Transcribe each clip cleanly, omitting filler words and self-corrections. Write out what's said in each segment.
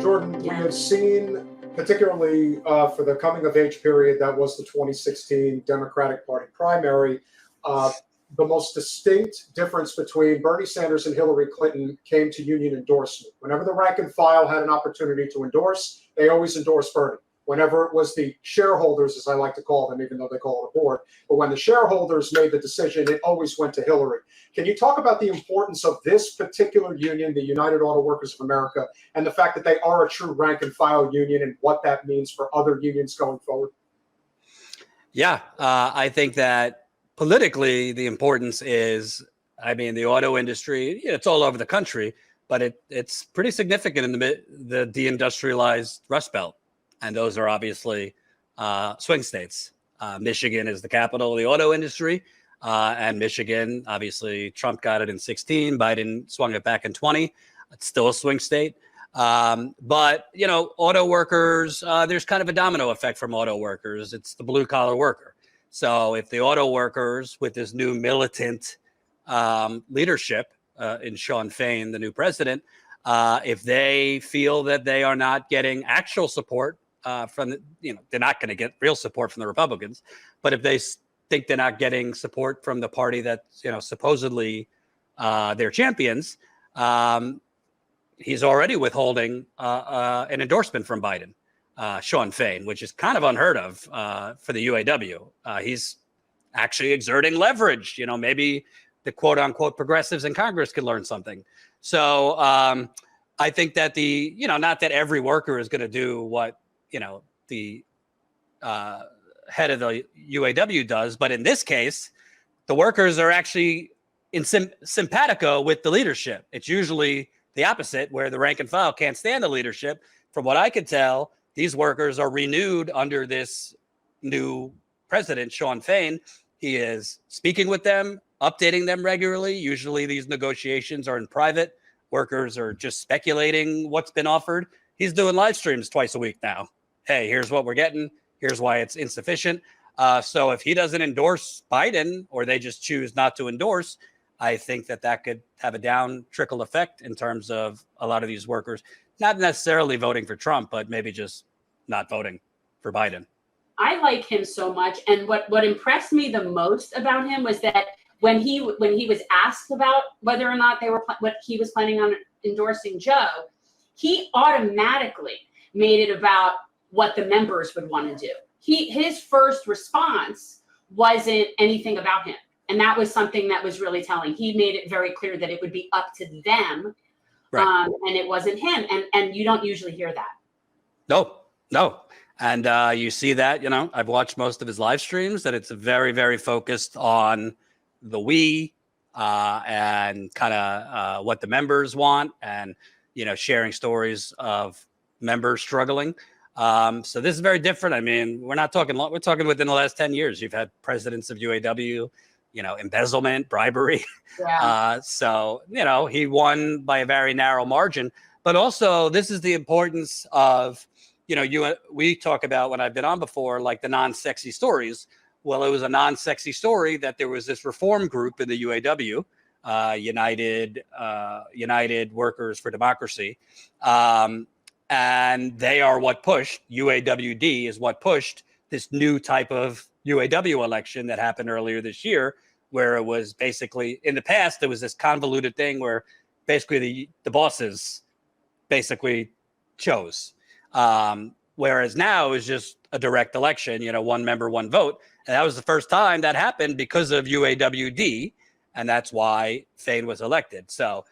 Jordan, we have seen, particularly for the coming of age period, that was the 2016 Democratic Party primary, the most distinct difference between Bernie Sanders and Hillary Clinton came to union endorsement. Whenever the rank and file had an opportunity to endorse, they always endorsed Bernie. Whenever it was the shareholders, as I like to call them, even though they call it a board, but when the shareholders made the decision, it always went to Hillary. Can you talk about the importance of this particular union, the United Auto Workers of America, and the fact that they are a true rank and file union and what that means for other unions going forward? Yeah, I think that politically, the importance is, I mean, the auto industry, it's all over the country, but it's pretty significant in the deindustrialized Rust Belt. And those are obviously swing states. Michigan is the capital of the auto industry. And Michigan, obviously, Trump got it in 16. Biden swung it back in 20. It's still a swing state. But, auto workers, there's kind of a domino effect from auto workers. It's the blue collar worker. So if the auto workers with this new militant leadership in Shawn Fain, the new president, if they feel that they are not getting actual support from they're not going to get real support from the Republicans, but if they think they're not getting support from the party that, supposedly they're champions, he's already withholding an endorsement from Biden, Shawn Fain, which is kind of unheard of for the UAW. He's actually exerting leverage. Maybe the quote unquote progressives in Congress could learn something. So I think that not that every worker is going to do what, the head of the UAW does, but in this case, the workers are actually in simpatico with the leadership. It's usually the opposite, where the rank and file can't stand the leadership. From what I could tell, these workers are renewed under this new president, Shawn Fain. He is speaking with them, updating them regularly. Usually these negotiations are in private. Workers are just speculating what's been offered. He's doing live streams twice a week now. Hey, here's what we're getting. Here's why it's insufficient. So if he doesn't endorse Biden, or they just choose not to endorse, I think that could have a down trickle effect in terms of a lot of these workers, not necessarily voting for Trump, but maybe just not voting for Biden. I like him so much. And what impressed me the most about him was that when he was asked about whether or not what he was planning on endorsing Joe, he automatically made it about what the members would want to do. His first response wasn't anything about him. And that was something that was really telling. He made it very clear that it would be up to them, right. And it wasn't him. And you don't usually hear that. No. And you see that, I've watched most of his live streams, that it's very, very focused on the we and kind of what the members want, and, sharing stories of members struggling. So this is very different. I mean, we're talking within the last 10 years. You've had presidents of UAW, embezzlement, bribery. Yeah. So, he won by a very narrow margin. But also, this is the importance of, we talk about, when I've been on before, like the non-sexy stories. Well, it was a non-sexy story that there was this reform group in the UAW, United Workers for Democracy. And they are what pushed, UAWD is what pushed this new type of UAW election that happened earlier this year, where it was basically, in the past, there was this convoluted thing where basically the bosses basically chose. Whereas now is just a direct election, one member, one vote. And that was the first time that happened because of UAWD. And that's why Fain was elected. So,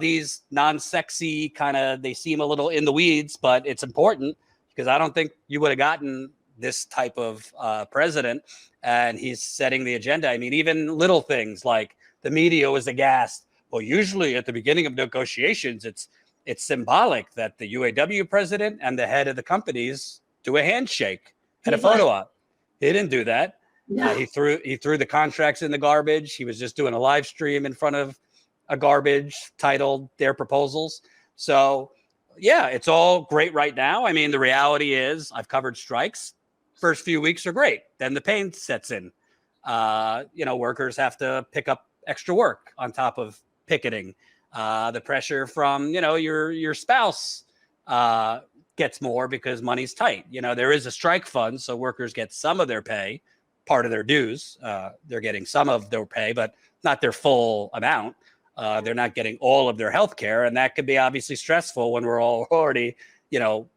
these non-sexy they seem a little in the weeds, but it's important because I don't think you would have gotten this type of president, and he's setting the agenda. I mean, even little things like the media was aghast. Well, usually at the beginning of negotiations, it's symbolic that the UAW president and the head of the companies do a handshake and a photo op. He didn't do that. No. He threw the contracts in the garbage. He was just doing a live stream in front of a garbage titled Their Proposals. So, yeah, it's all great right now. I mean, the reality is I've covered strikes. First few weeks are great. Then the pain sets in. Workers have to pick up extra work on top of picketing. The pressure from, your spouse gets more because money's tight. There is a strike fund, so workers get some of their pay, part of their dues. They're getting some of their pay, but not their full amount. They're not getting all of their health care, and that could be obviously stressful when we're all already,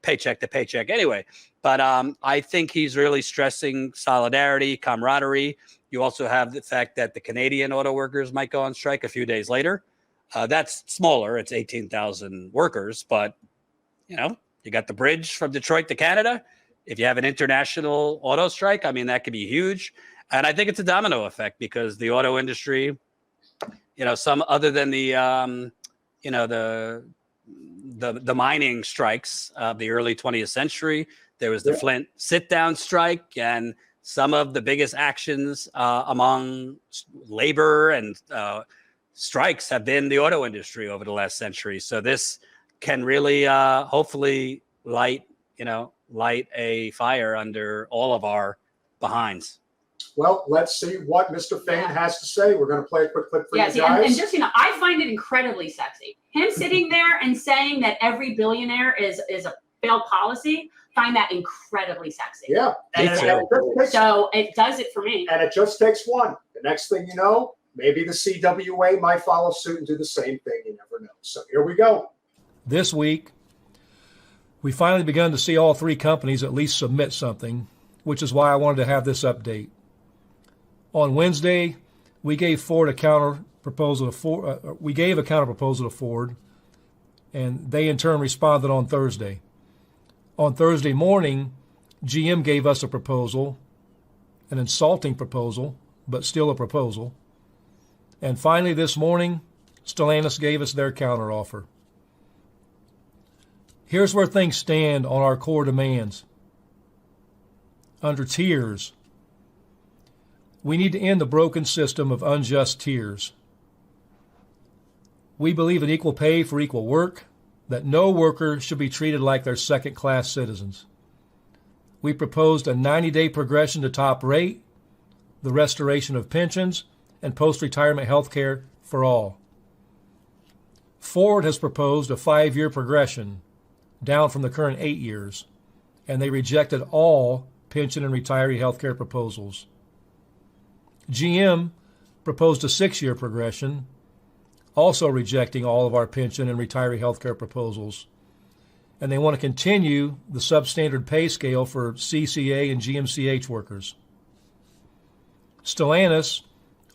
paycheck to paycheck anyway. But I think he's really stressing solidarity, camaraderie. You also have the fact that the Canadian auto workers might go on strike a few days later. That's smaller. It's 18,000 workers, but you got the bridge from Detroit to Canada. If you have an international auto strike, that could be huge. And I think it's a domino effect because the auto industry, some other than the mining strikes of the early 20th century, there was the Flint sit-down strike, and some of the biggest actions among labor and strikes have been the auto industry over the last century. So this can really hopefully light a fire under all of our behinds. Well, let's see what Mr. Fain has to say. We're going to play a quick clip for you guys. And just, I find it incredibly sexy. Him sitting there and saying that every billionaire is a failed policy, find that incredibly sexy. Yeah. So it does it for me. And it just takes one. The next thing you know, maybe the CWA might follow suit and do the same thing. You never know. So here we go. This week, we finally begun to see all three companies at least submit something, which is why I wanted to have this update. On Wednesday, we gave Ford a counter proposal to Ford. We gave a counter proposal to Ford, and they in turn responded on Thursday. On Thursday morning, GM gave us a proposal, an insulting proposal, but still a proposal. And finally this morning, Stellantis gave us their counteroffer. Here's where things stand on our core demands. Under tiers, we need to end the broken system of unjust tiers. We believe in equal pay for equal work, that no worker should be treated like they're second-class citizens. We proposed a 90-day progression to top rate, the restoration of pensions, and post-retirement health care for all. Ford has proposed a 5-year progression, down from the current 8 years, and they rejected all pension and retiree health care proposals. GM proposed a 6-year progression, also rejecting all of our pension and retiree health care proposals. And they want to continue the substandard pay scale for CCA and GMCH workers. Stellantis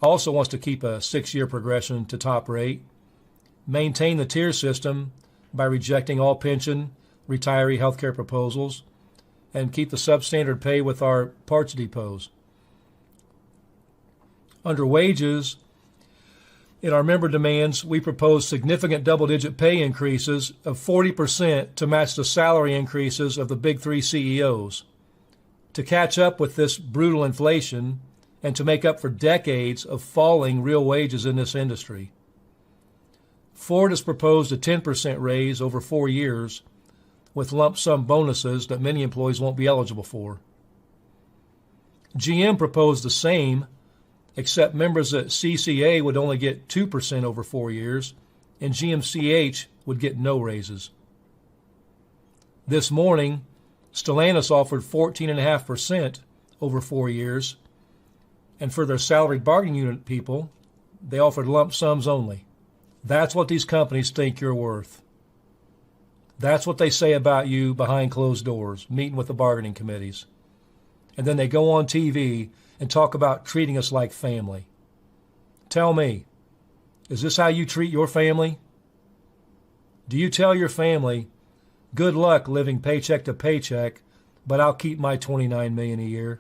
also wants to keep a 6-year progression to top rate, maintain the tier system by rejecting all pension, retiree health care proposals, and keep the substandard pay with our parts depots. Under wages, in our member demands, we propose significant double-digit pay increases of 40% to match the salary increases of the big three CEOs. To catch up with this brutal inflation and to make up for decades of falling real wages in this industry. Ford has proposed a 10% raise over 4 years with lump sum bonuses that many employees won't be eligible for. GM proposed the same, except members at CCA would only get 2% over 4 years, and GMCH would get no raises. This morning, Stellantis offered 14.5% over 4 years, and for their salaried bargaining unit people, they offered lump sums only. That's what these companies think you're worth. That's what they say about you behind closed doors, meeting with the bargaining committees. And then they go on TV and talk about treating us like family. Tell me, is this how you treat your family? Do you tell your family, good luck living paycheck to paycheck, but I'll keep my $29 million a year?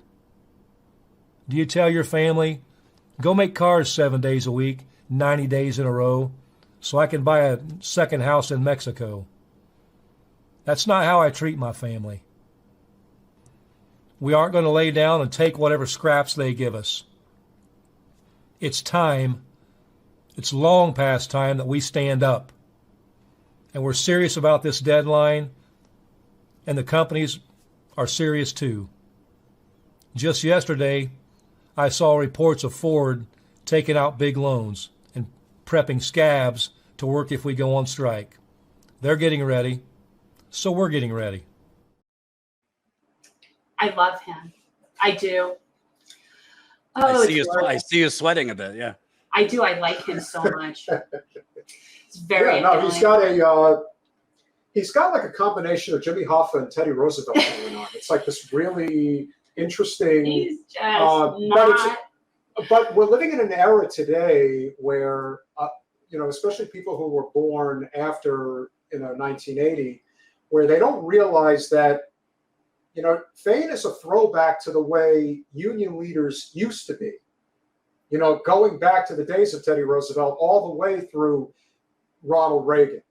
Do you tell your family, go make cars 7 days a week, 90 days in a row, so I can buy a second house in Mexico? That's not how I treat my family. We aren't going to lay down and take whatever scraps they give us. It's time, it's long past time that we stand up. And we're serious about this deadline, and the companies are serious too. Just yesterday, I saw reports of Ford taking out big loans and prepping scabs to work if we go on strike. They're getting ready. So we're getting ready. I love him. I do. I see you sweating a bit. Yeah. I do. I like him so much. It's very. Yeah, no, he's got like a combination of Jimmy Hoffa and Teddy Roosevelt going on. It's like this really interesting. He's just not. But we're living in an era today where, especially people who were born after 1980, where they don't realize that, Fain is a throwback to the way union leaders used to be. Going back to the days of Teddy Roosevelt all the way through Ronald Reagan.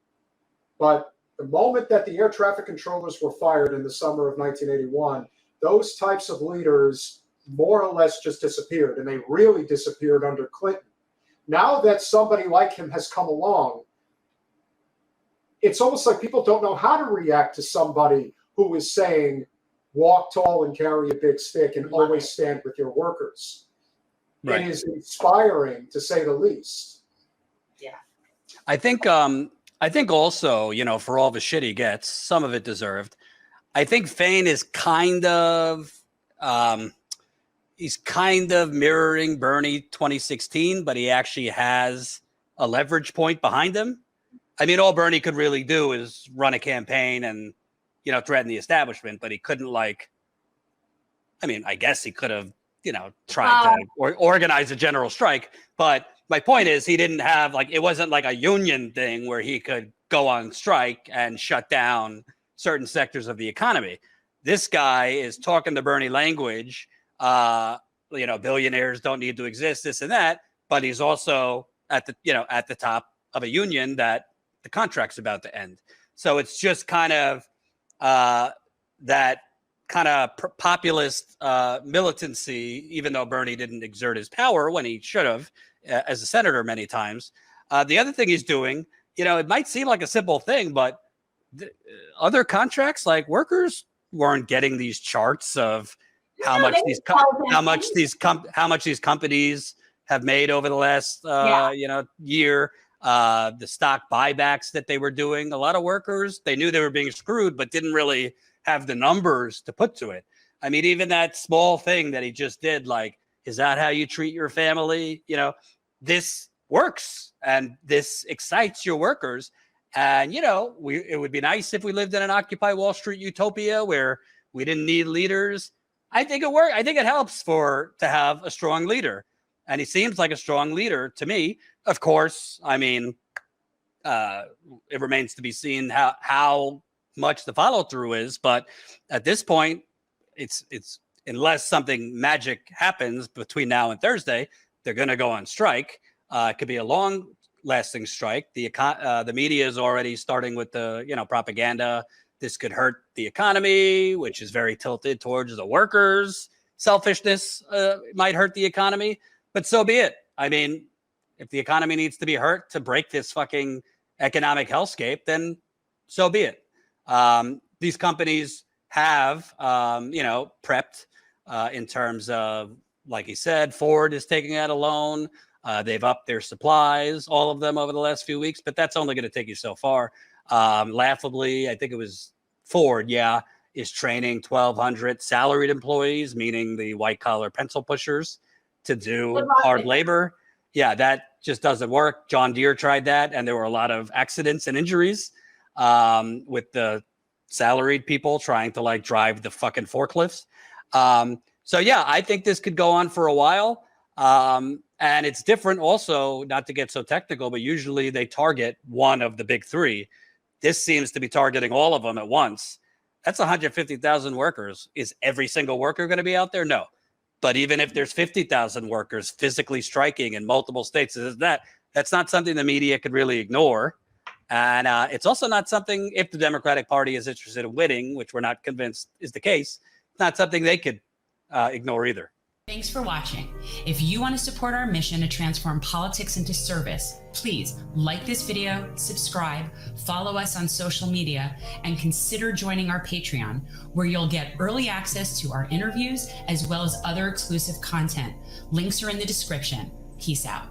But the moment that the air traffic controllers were fired in the summer of 1981, those types of leaders more or less just disappeared, and they really disappeared under Clinton. Now that somebody like him has come along, it's almost like people don't know how to react to somebody who is saying, walk tall and carry a big stick and always stand with your workers. Right. It is inspiring, to say the least. Yeah. I think also, for all the shit he gets, some of it deserved. I think Fain is kind of mirroring Bernie 2016, but he actually has a leverage point behind him. I mean, all Bernie could really do is run a campaign and, threaten the establishment, but he couldn't I guess he could have, tried to organize a general strike. But my point is he didn't have it wasn't like a union thing where he could go on strike and shut down certain sectors of the economy. This guy is talking the Bernie language. Billionaires don't need to exist, this and that, but he's also at the top of a union that the contract's about to end. So it's just kind of that kind of populist militancy, even though Bernie didn't exert his power when he should have as a senator many times. The other thing he's doing, it might seem like a simple thing, but other contracts, like workers weren't getting these charts of how much these companies have made over the last year. The stock buybacks that they were doing. A lot of workers, they knew they were being screwed, but didn't really have the numbers to put to it. I mean, even that small thing that he just did, is that how you treat your family? This works and this excites your workers. And, it would be nice if we lived in an Occupy Wall Street utopia where we didn't need leaders. I think it worked. I think it helps to have a strong leader. And he seems like a strong leader to me. Of course, it remains to be seen how much the follow through is. But at this point, it's unless something magic happens between now and Thursday, they're going to go on strike. It could be a long lasting strike. The media is already starting with the propaganda. This could hurt the economy, which is very tilted towards the workers. Selfishness might hurt the economy, but so be it. I mean, if the economy needs to be hurt to break this fucking economic hellscape, then so be it. These companies have, prepped in terms of, like he said, Ford is taking out a loan. They've upped their supplies, all of them over the last few weeks, but that's only going to take you so far. Laughably, I think it was Ford, is training 1,200 salaried employees, meaning the white-collar pencil pushers, to do hard labor. Yeah, that just doesn't work. John Deere tried that, and there were a lot of accidents and injuries with the salaried people trying to drive the fucking forklifts. So yeah, I think this could go on for a while. And it's different also, not to get so technical, but usually they target one of the big three. This seems to be targeting all of them at once. That's 150,000 workers. Is every single worker going to be out there? No. But even if there's 50,000 workers physically striking in multiple states, that's not something the media could really ignore. And it's also not something, if the Democratic Party is interested in winning, which we're not convinced is the case, it's not something they could ignore either. Thanks for watching. If you want to support our mission to transform politics into service, please like this video, subscribe, follow us on social media, and consider joining our Patreon, where you'll get early access to our interviews as well as other exclusive content. Links are in the description. Peace out.